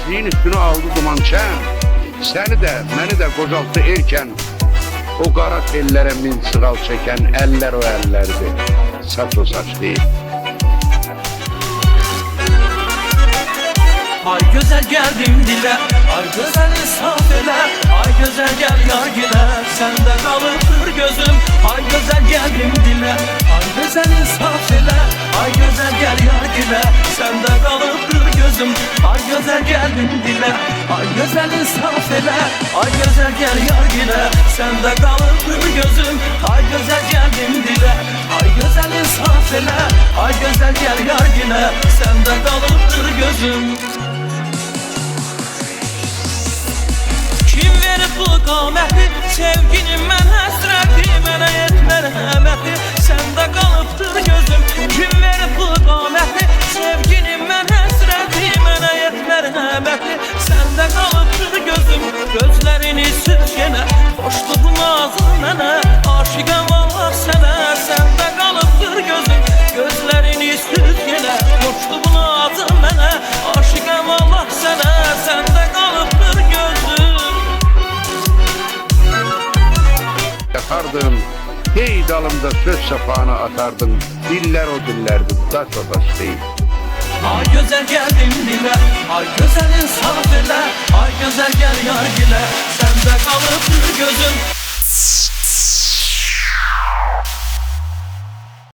Gençliğin üstüne aldı duman çən. Səni də, məni də qocaltdı erkən. O qara tellərə min sığal çəkən əllər o əllərdir, saç o saç deyil. Ay güzel geldim dile, ay güzel insaf ele. Ay güzel gel yar gile, sende kalıptır gözüm. Ay güzel geldim dile, ay güzel insaf ele. Ay güzel gel yar gile, sende kalıptır gözüm. Ay güzel geldim dile, ay güzel insaf ele. Ay güzel gel yar gile, sende kalıptır gözüm. Ay güzel geldim dile, ay güzel insaf ele. Ay güzel gel yar gile, sende kalıptır gözüm. Kim verib bu qaməti, sevginim mən həsrəti, mənə yetmər həməti, səndə qalıbdır gözüm. Kim verib bu qaməti, sevginim mən həsrəti, mənə yetmər həməti, səndə qalıbdır gözüm. Gözlərini süz yenə, xoşluğum ağzın mənə, aşiqəm Allah sənə, səndə qalıbdır gözüm. Gözlərini süz yenə, xoşluğum ağzın mənə, aşiqəm Allah sənə, səndə qalıbdır gözüm. Yakardın, hey dalımda söz sapağına atardın. Diller o dillerdi, taş o taş değil. Ay güzel geldim dile, ay güzel insaf ele. Ay güzel gel yar gile, sende kalıptır gözüm.